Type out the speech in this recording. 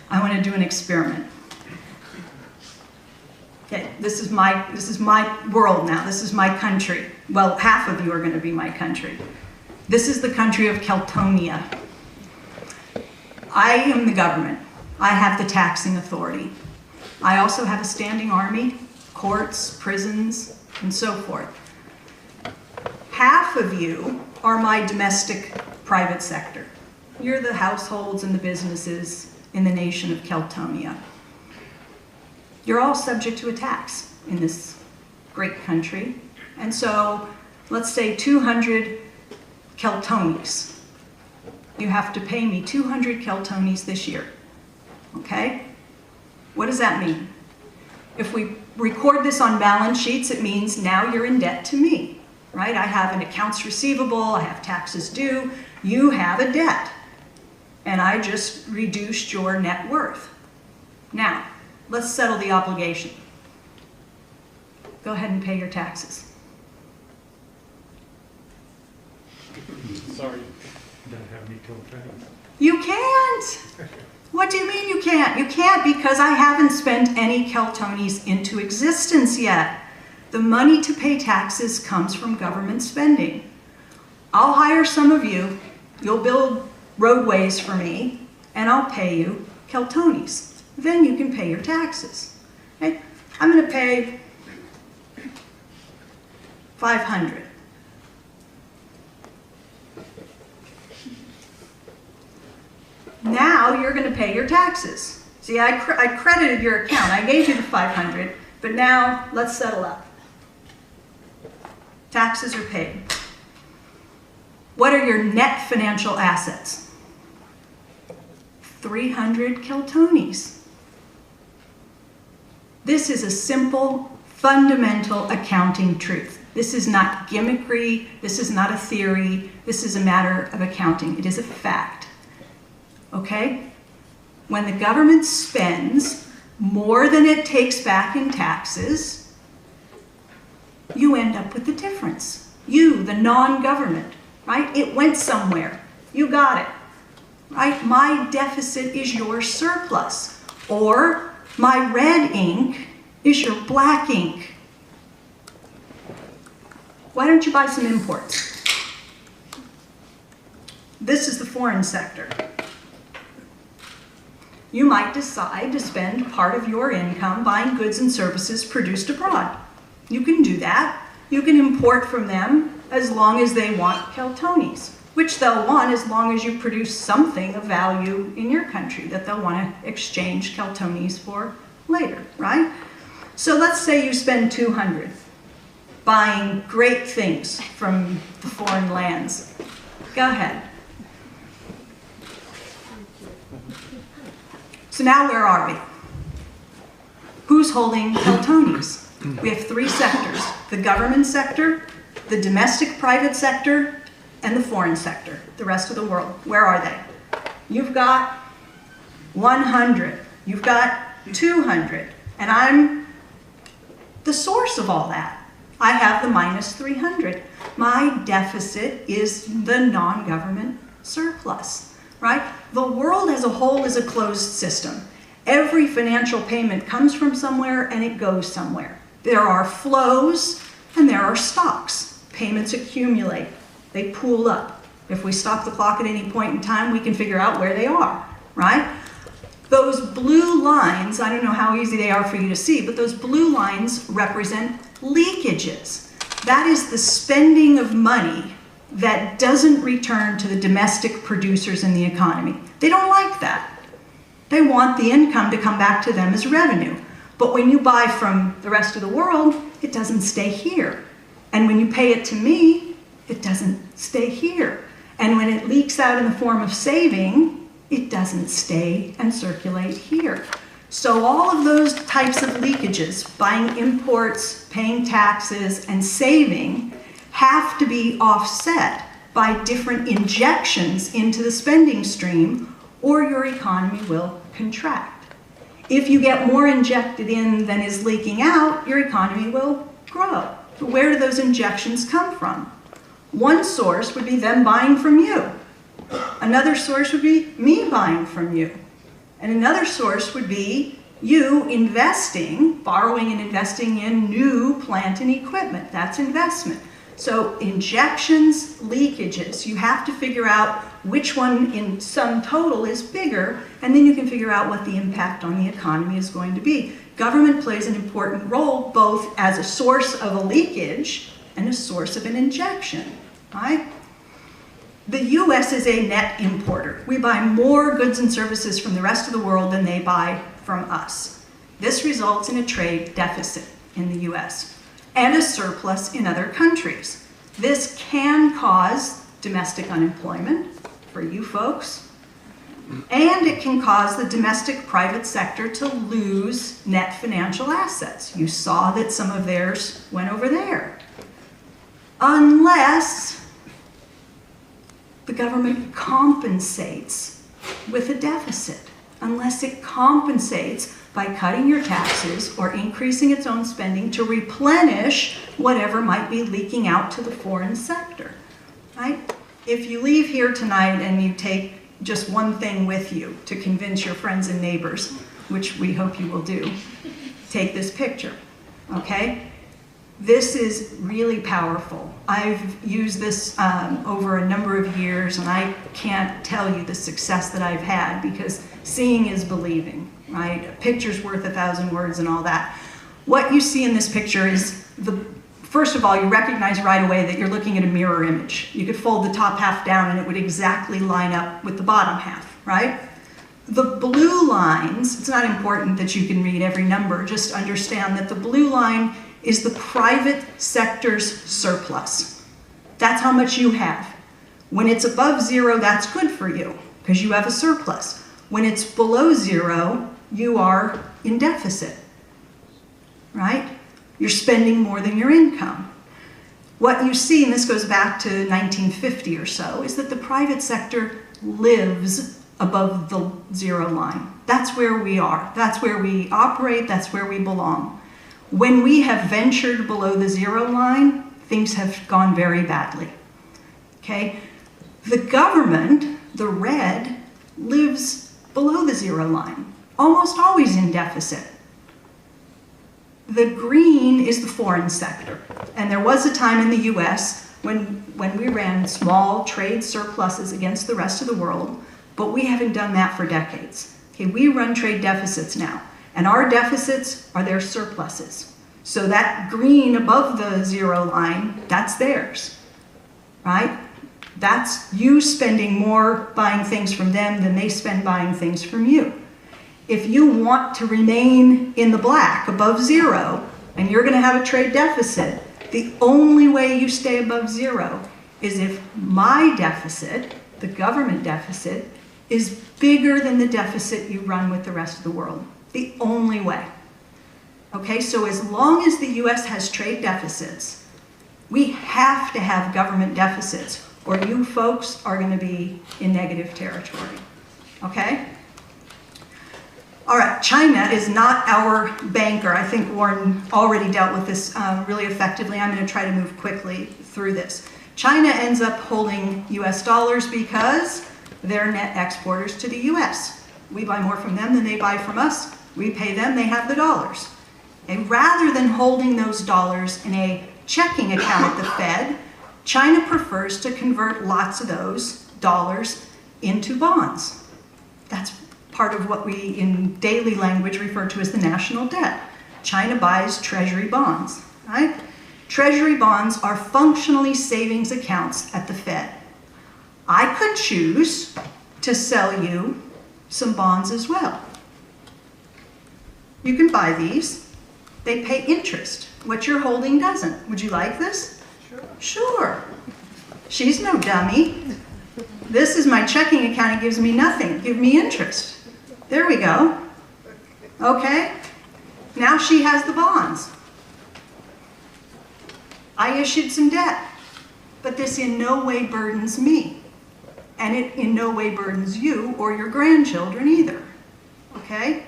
I want to do an experiment. Okay, this is my world now. This is my country. Well, half of you are going to be my country. This is the country of Keltonia. I am the government. I have the taxing authority. I also have a standing army, courts, prisons, and so forth. Half of you are my domestic private sector. You're the households and the businesses in the nation of Keltonia. You're all subject to a tax in this great country. And so, let's say 200 Keltonies. You have to pay me 200 Keltonies this year. Okay? What does that mean? If we record this on balance sheets, it means now you're in debt to me, right? I have an accounts receivable, I have taxes due, you have a debt. And I just reduced your net worth. Now, let's settle the obligation. Go ahead and pay your taxes. Sorry, don't have any Keltonies. You can't! What do you mean you can't? You can't because I haven't spent any Keltonies into existence yet. The money to pay taxes comes from government spending. I'll hire some of you, you'll build roadways for me, and I'll pay you Keltonies. Then you can pay your taxes. Okay? I'm going to pay 500. Now you're going to pay your taxes. See, I credited your account. I gave you the 500, but now let's settle up. Taxes are paid. What are your net financial assets? 300 Keltonies. This is a simple, fundamental accounting truth. This is not gimmickry. This is not a theory. This is a matter of accounting. It is a fact. Okay? When the government spends more than it takes back in taxes, you end up with the difference. You, the non-government, right? It went somewhere. You got it, right? My deficit is your surplus, or my red ink is your black ink. Why don't you buy some imports? This is the foreign sector. You might decide to spend part of your income buying goods and services produced abroad. You can do that. You can import from them as long as they want Keltonies, which they'll want as long as you produce something of value in your country that they'll want to exchange Keltonies for later, right? So let's say you spend 200 buying great things from the foreign lands. Go ahead. So now where are we? Who's holding Keltonies? We have three sectors: the government sector, the domestic private sector, and the foreign sector, the rest of the world. Where are they? You've got 100, you've got 200, and I'm the source of all that. I have the minus 300. My deficit is the non-government surplus, right? The world as a whole is a closed system. Every financial payment comes from somewhere and it goes somewhere. There are flows and there are stocks. Payments accumulate. They pool up. If we stop the clock at any point in time, we can figure out where they are, right? Those blue lines, I don't know how easy they are for you to see, but those blue lines represent leakages. That is the spending of money that doesn't return to the domestic producers in the economy. They don't like that. They want the income to come back to them as revenue. But when you buy from the rest of the world, it doesn't stay here. And when you pay it to me, it doesn't stay here. And when it leaks out in the form of saving, it doesn't stay and circulate here. So all of those types of leakages, buying imports, paying taxes, and saving, have to be offset by different injections into the spending stream, or your economy will contract. If you get more injected in than is leaking out, your economy will grow. But where do those injections come from? One source would be them buying from you. Another source would be me buying from you. And another source would be you investing, borrowing and investing in new plant and equipment. That's investment. So injections, leakages, you have to figure out which one in sum total is bigger, and then you can figure out what the impact on the economy is going to be. Government plays an important role both as a source of a leakage and a source of an injection, right? The US is a net importer. We buy more goods and services from the rest of the world than they buy from us. This results in a trade deficit in the US and a surplus in other countries. This can cause domestic unemployment for you folks, and it can cause the domestic private sector to lose net financial assets. You saw that some of theirs went over there. Unless the government compensates with a deficit, unless it compensates by cutting your taxes or increasing its own spending to replenish whatever might be leaking out to the foreign sector, right? If you leave here tonight and you take just one thing with you to convince your friends and neighbors, which we hope you will do, take this picture, okay? This is really powerful. I've used this over a number of years, and I can't tell you the success that I've had, because seeing is believing, right? A picture's worth 1,000 words and all that. What you see in this picture is, first of all, you recognize right away that you're looking at a mirror image. You could fold the top half down and it would exactly line up with the bottom half, right? The blue lines, it's not important that you can read every number, just understand that the blue line is the private sector's surplus. That's how much you have. When it's above zero, that's good for you, because you have a surplus. When it's below zero, you are in deficit, right? You're spending more than your income. What you see, and this goes back to 1950 or so, is that the private sector lives above the zero line. That's where we are. That's where we operate. That's where we belong. When we have ventured below the zero line, things have gone very badly, okay? The government, the red, lives below the zero line, almost always in deficit. The green is the foreign sector. And there was a time in the US when we ran small trade surpluses against the rest of the world, but we haven't done that for decades. Okay, we run trade deficits now, and our deficits are their surpluses. So that green above the zero line, that's theirs, right? That's you spending more buying things from them than they spend buying things from you. If you want to remain in the black, above zero, and you're going to have a trade deficit, the only way you stay above zero is if my deficit, the government deficit, is bigger than the deficit you run with the rest of the world. The only way. Okay, so as long as the US has trade deficits, we have to have government deficits, or you folks are going to be in negative territory. Okay? All right, China is not our banker. I think Warren already dealt with this really effectively. I'm going to try to move quickly through this. China ends up holding US dollars because they're net exporters to the US. We buy more from them than they buy from us. We pay them, they have the dollars. And rather than holding those dollars in a checking account at the Fed, China prefers to convert lots of those dollars into bonds. That's part of what we in daily language refer to as the national debt. China buys treasury bonds, right? Treasury bonds are functionally savings accounts at the Fed. I could choose to sell you some bonds as well. You can buy these. They pay interest. What you're holding doesn't. Would you like this? Sure. Sure. She's no dummy. This is my checking account. It gives me nothing. Give me interest. There we go. Okay? Now she has the bonds. I issued some debt, but this in no way burdens me. And it in no way burdens you or your grandchildren either. Okay?